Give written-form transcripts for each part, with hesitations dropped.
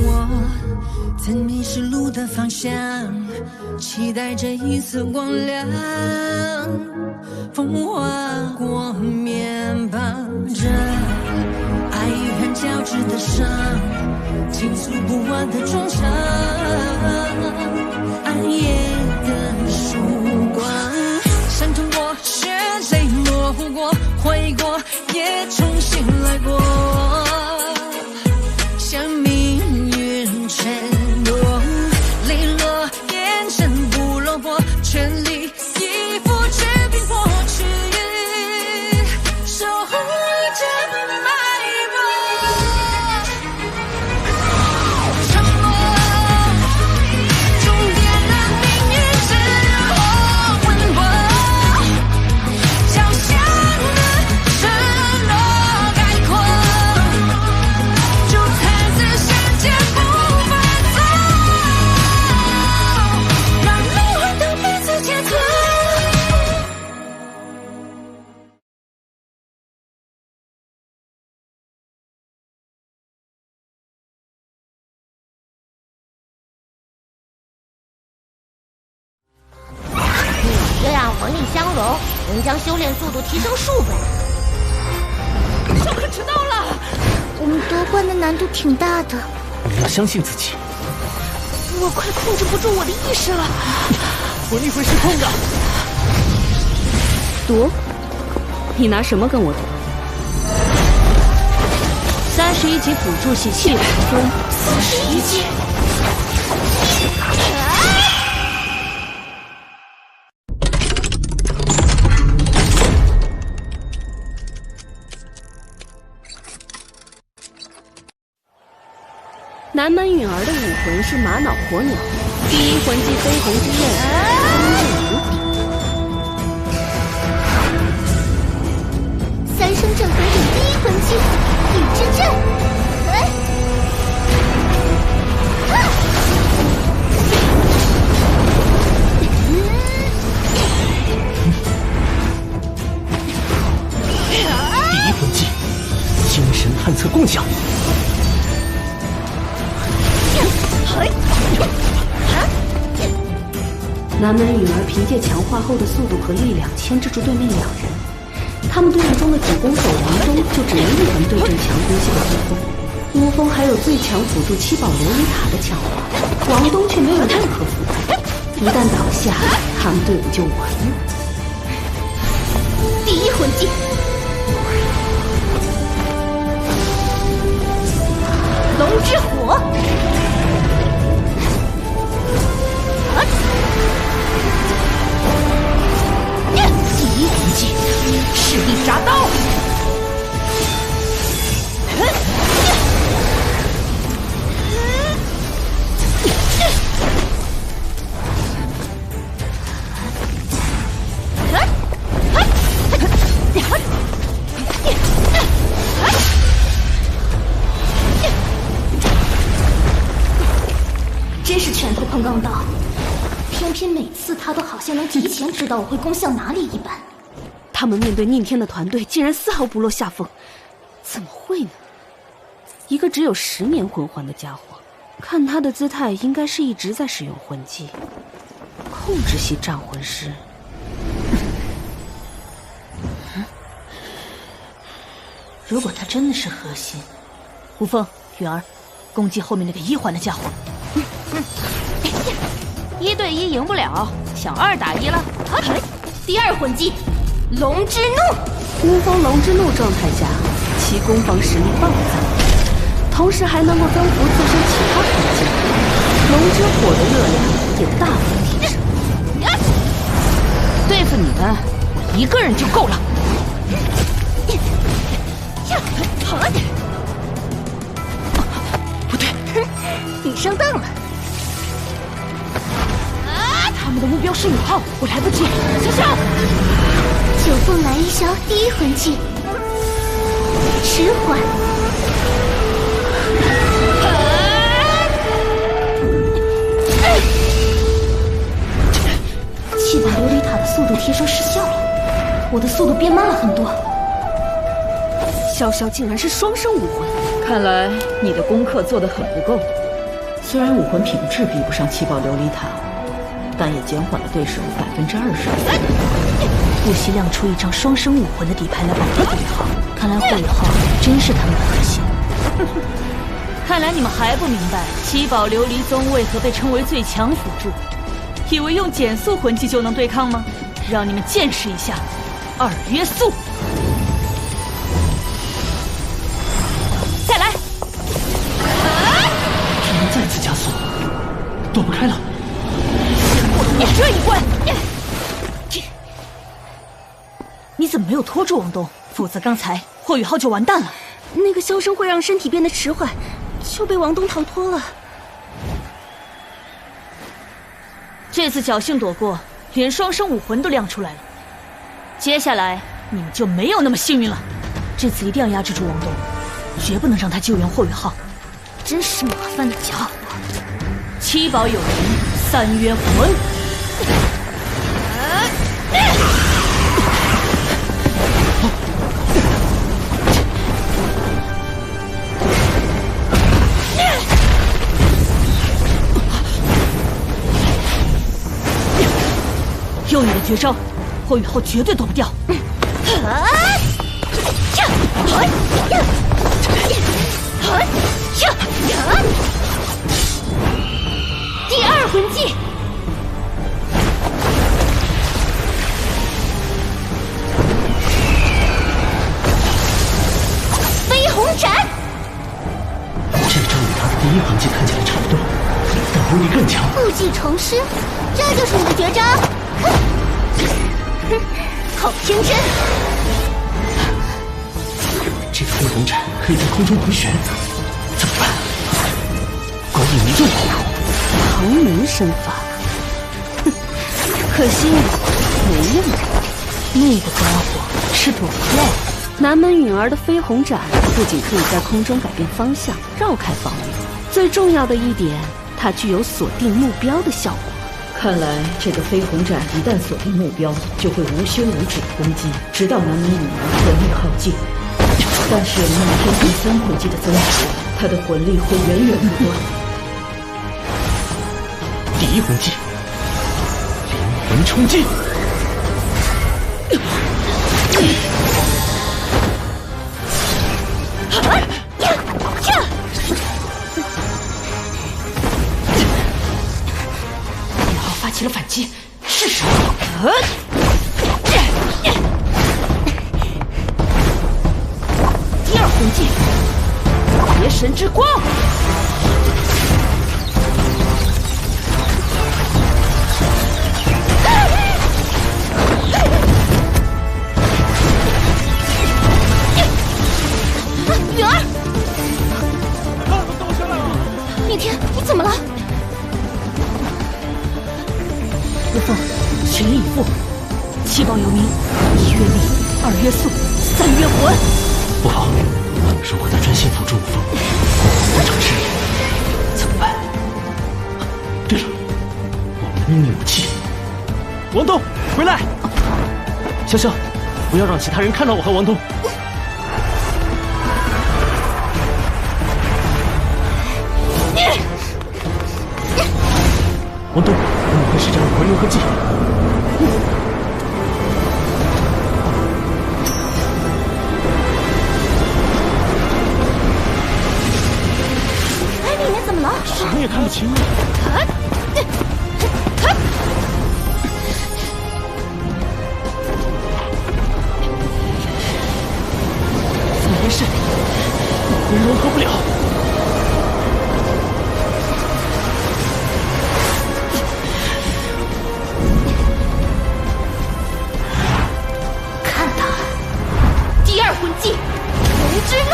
我曾迷失路的方向，期待着一丝光亮。风划过面庞着爱与恨交织的伤，倾诉不完的衷肠。暗夜的曙光，伤痛过，血泪模糊过，回忆过，也重新来过。像命运承诺，泪落眼神不落魄，全力以赴去拼破去，守护着脉搏。沉默，终点的命运只有温柔，脚下的承诺概括。这样魂力相融，能将修炼速度提升数倍。小可迟到了，我们夺冠的难度挺大的。你要相信自己。我快控制不住我的意识了，魂力会失控的。夺？你拿什么跟我夺？31级辅助系气势风，41级。南门允儿的武魂是玛瑙火鸟，第一魂技飞鸿之焰，风阵无敌。三生镇魂里第一魂技雨之阵，第一魂技精神探测共享。南门允儿凭借强化后的速度和力量牵制住对面两人，他们队伍中的主攻手王东就只能一人对阵强攻系的乌风。乌风还有最强辅助七宝琉璃塔的强化，王东却没有任何辅助，一旦倒下，他们队伍就完了。第一魂技龙之火。第一魂技赤壁铡刀，真是拳头碰钢刀，偏偏每次他都好像能提前知道我会攻向哪里一般。他们面对宁天的团队竟然丝毫不落下风，怎么会呢？一个只有10年魂环的家伙，看他的姿态，应该是一直在使用魂技。控制系战魂师，如果他真的是核心，无风、雨儿，攻击后面那个1环的家伙。1对1赢不了，想2打1了。第二魂技龙之怒。乌风龙之怒状态下，其攻防实力暴增，同时还能够增幅自身其他魂技，龙之火的热量也大幅提升。对付你们，我一个人就够了。不对，你上当了。他们的目标是5号，我来不及。小小，九凤来一消第一魂技，迟缓。气把琉璃塔的速度提升失效了，我的速度变慢了很多。潇潇竟然是双生武魂，看来你的功课做得很不够。虽然武魂品质比不上七宝琉璃塔，但也减缓了对手20%的速度。不惜亮出一张双生武魂的底牌来保护霍雨浩，看来霍雨浩真是他们的核心。看来你们还不明白七宝琉璃宗为何被称为最强辅助，以为用减速魂技就能对抗吗？让你们见识一下2约速。再来！只能再次加速，躲不开了。你这一关，你怎么没有拖住王东？否则刚才霍雨浩就完蛋了。那个箫声会让身体变得迟缓，就被王东逃脱了。这次侥幸躲过，连双生武魂都亮出来了。接下来你们就没有那么幸运了。这次一定要压制住王东，绝不能让他救援霍雨浩。真是麻烦的家伙。七宝有灵，3约魂。用你的绝招，霍雨浩绝对躲不掉。第二魂技，飞鸿斩。这招与他的第一魂技看起来差不多，但威力更强。故技重施，这就是你的绝招？哼，好天真！这个飞鸿斩可以在空中回旋，怎么办？勾引迷众，唐门身法，哼，可惜没用。那个家伙是躲不掉的。南门允儿的飞鸿斩不仅可以在空中改变方向，绕开防御，最重要的一点，它具有锁定目标的效果。看来这个飞鸿斩一旦锁定目标，就会无休无止的攻击，直到南门允儿魂力耗尽。但是那天第3魂技的增持，他的魂力会源源不断。第一魂技，灵魂冲击。宇浩发起了反击，是时候。第二魂技，邪神之光。允儿，逆天，你怎么了？无缝，全力以赴。七宝有名，1约力，2约速，3约魂。不好，如果他专心辅助武风，会场失利，怎么办？对了，我们的秘密武器。王东，回来！潇潇，不要让其他人看到我和王东。王东，我们会施展武魂融合技。哎，里面怎么了？什么也看不清啊！怎么回事？武魂融合不了。第二魂技，龙之怒！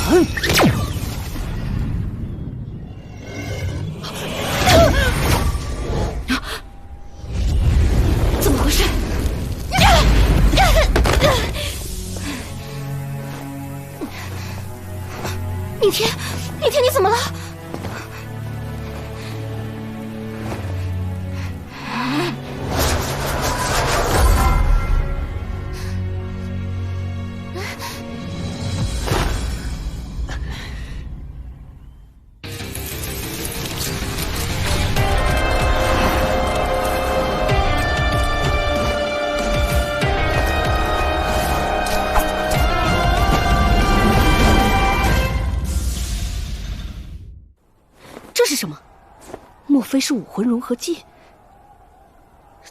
嗯逆天，你怎么了？这是什么？莫非是武魂融合技？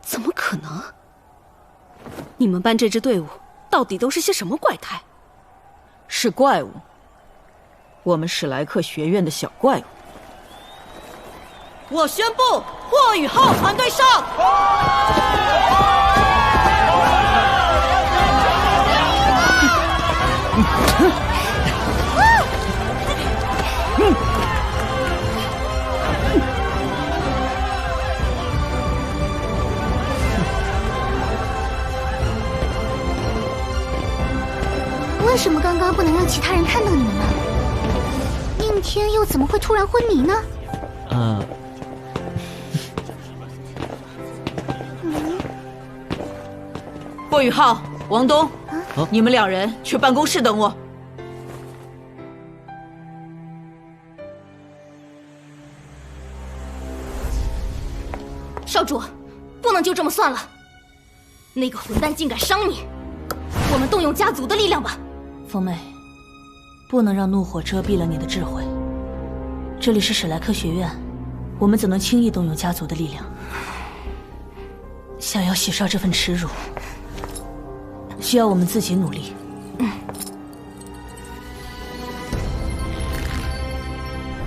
怎么可能？你们班这支队伍到底都是些什么怪胎？是怪物，我们史莱克学院的小怪物。我宣布，霍雨浩团队上！为什么刚刚不能让其他人看到你们呢？应天又怎么会突然昏迷呢？霍雨浩、王东，你们两人去办公室等我。少主，不能就这么算了。那个混蛋竟敢伤你，我们动用家族的力量吧。风妹，不能让怒火遮蔽了你的智慧。这里是史莱克学院，我们怎能轻易动用家族的力量？想要洗刷这份耻辱，需要我们自己努力。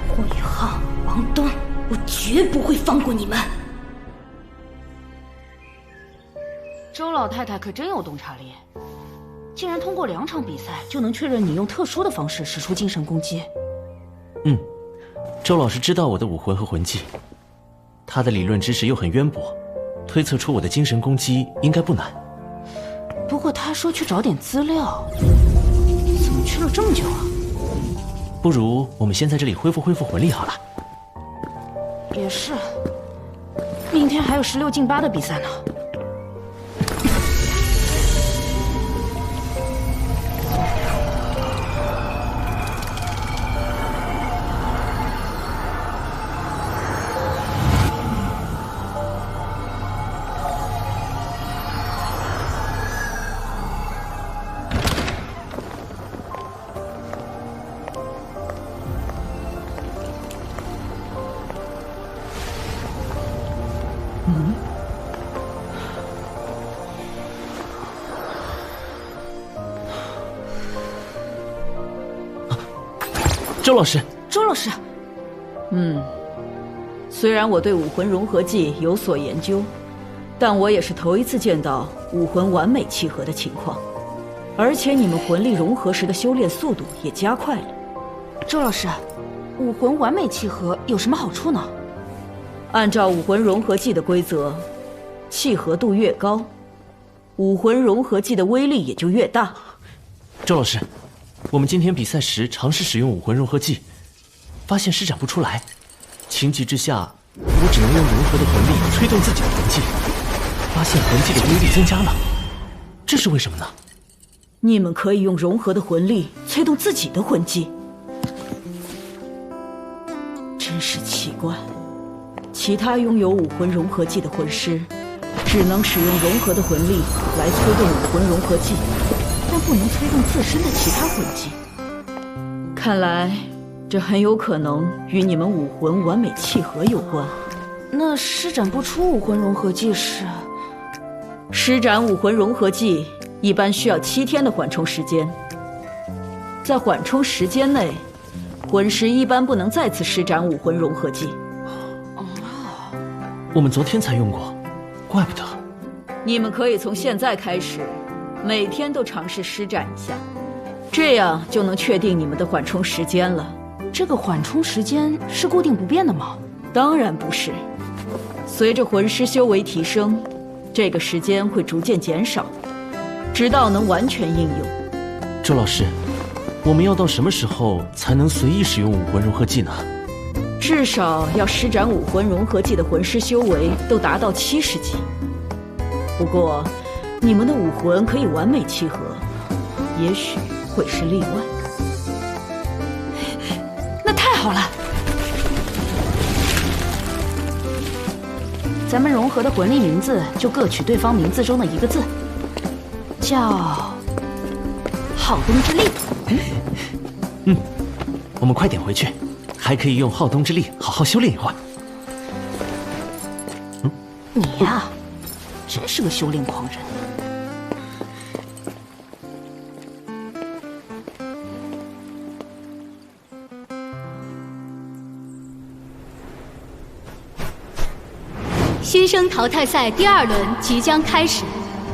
霍雨浩、王东，我绝不会放过你们。周老太太可真有洞察力，竟然通过2场比赛就能确认你用特殊的方式使出精神攻击。周老师知道我的武魂和魂技，他的理论知识又很渊博，推测出我的精神攻击应该不难。不过他说去找点资料，怎么去了这么久啊？不如我们先在这里恢复魂力好了。也是，明天还有16进8的比赛呢。周老师，周老师，虽然我对武魂融合技有所研究，但我也是头一次见到武魂完美契合的情况，而且你们魂力融合时的修炼速度也加快了。周老师，武魂完美契合有什么好处呢？按照武魂融合技的规则，契合度越高，武魂融合技的威力也就越大。周老师，我们今天比赛时尝试使用武魂融合技，发现施展不出来，情急之下，我只能用融合的魂力催动自己的魂技，发现魂技的威力增加了，这是为什么呢？你们可以用融合的魂力催动自己的魂技，真是奇怪。其他拥有武魂融合技的魂师，只能使用融合的魂力来催动武魂融合技，但不能催动自身的其他魂技。看来，这很有可能与你们武魂完美契合有关。那施展不出武魂融合技时，施展武魂融合技一般需要7天的缓冲时间，在缓冲时间内，魂师一般不能再次施展武魂融合技。我们昨天才用过，怪不得。你们可以从现在开始，每天都尝试施展一下，这样就能确定你们的缓冲时间了。这个缓冲时间是固定不变的吗？当然不是，随着魂师修为提升，这个时间会逐渐减少，直到能完全应用。周老师，我们要到什么时候才能随意使用武魂融合技呢？至少要施展武魂融合技的魂师修为都达到70级。不过，你们的武魂可以完美契合，也许会是例外。那太好了！咱们融合的魂力名字就各取对方名字中的一个字，叫浩东之力。我们快点回去，还可以用浩东之力好好修炼一会儿。你呀，真是个修炼狂人。新生淘汰赛第2轮即将开始，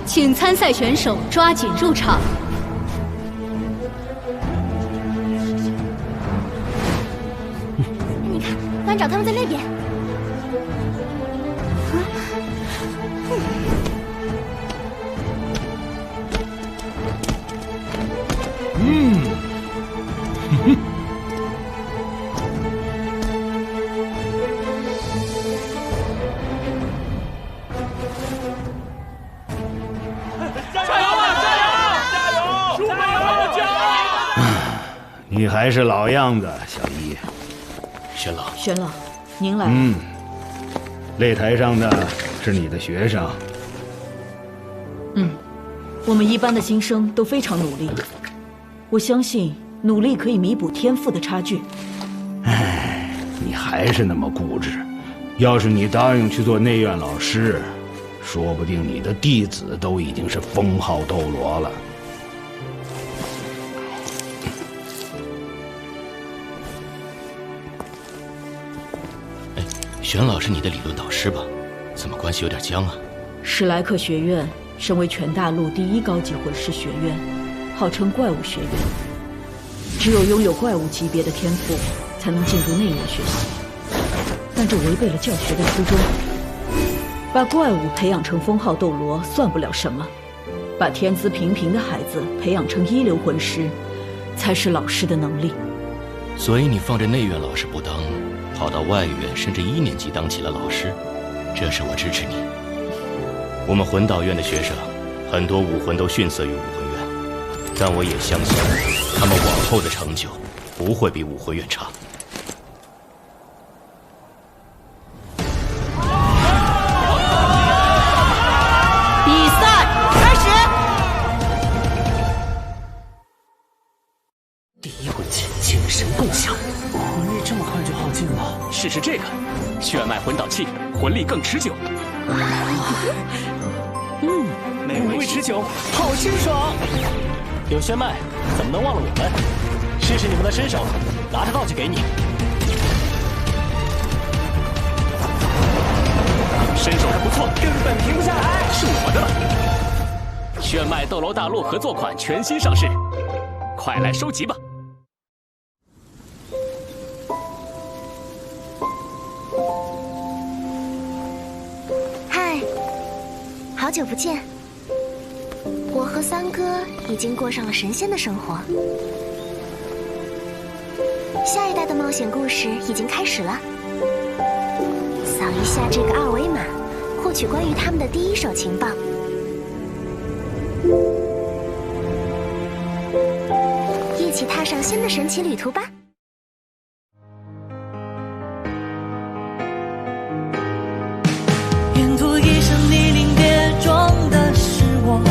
请参赛选手抓紧入场。你看，班长他们在那边。你还是老样子，小一。玄老，玄老，您来。擂台上的是你的学生。我们一班的新生都非常努力，我相信努力可以弥补天赋的差距。唉，你还是那么固执。要是你答应去做内院老师，说不定你的弟子都已经是封号斗罗了。玄老是你的理论导师吧？怎么关系有点僵啊？史莱克学院身为全大陆第1高级魂师学院，号称怪物学院，只有拥有怪物级别的天赋，才能进入内院学习。但这违背了教学的初衷。把怪物培养成封号斗罗算不了什么，把天资平平的孩子培养成一流魂师，才是老师的能力。所以你放着内院老师不当，跑到外院甚至1年级当起了老师，这事我支持你。我们魂导院的学生很多武魂都逊色于武魂院，但我也相信他们往后的成就不会比武魂院差。比赛开始！第1魂技精神共享，魂力这么快就耗尽了。试试这个，血脉魂导器，魂力更持久。美味持久，好清爽。有血脉，怎么能忘了我们？试试你们的身手，拿着道具给你。身手还不错，根本停不下来，是我的了。血脉斗罗大陆合作款全新上市，快来收集吧！嗨，好久不见。我和三哥已经过上了神仙的生活。下一代的冒险故事已经开始了。扫一下这个2维码，获取关于他们的第1手情报。一起踏上新的神奇旅途吧！沿途一身泥泞跌撞的是我，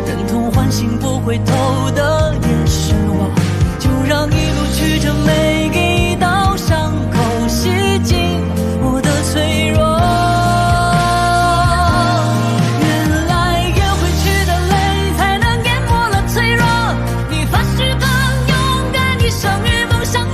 忍痛唤醒不回头的也是我，就让一路曲折每一道伤口洗净我的脆弱。原来咽回去的泪才能淹没了脆弱，你发誓更勇敢，一生与梦想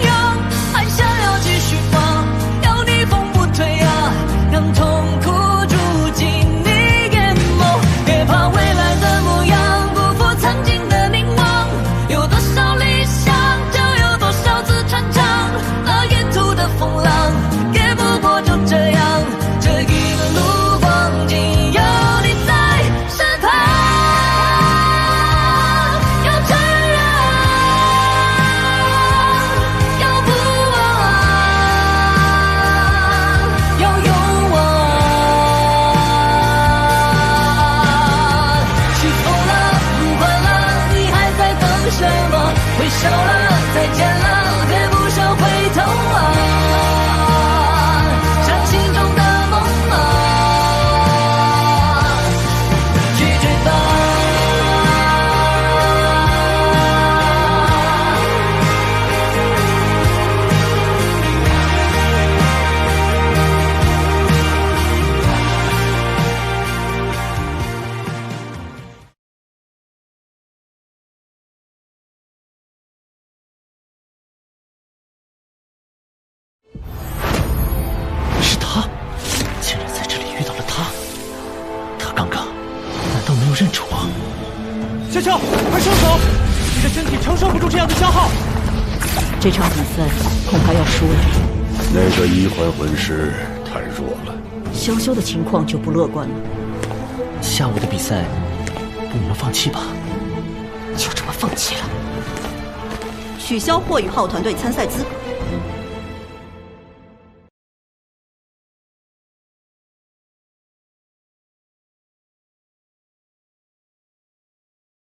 么？挥手了，再见了，别不想回头啊！像心中的梦啊，拒绝吧。是他，竟然在这里遇到了他。他刚刚难道没有认出我？小乔，快收手！你的身体承受不住这样的消耗。这场比赛恐怕要输了。那个一环魂师太弱了，潇潇的情况就不乐观了。下午的比赛不能放弃吧？就这么放弃了？取消霍雨浩团队参赛资格。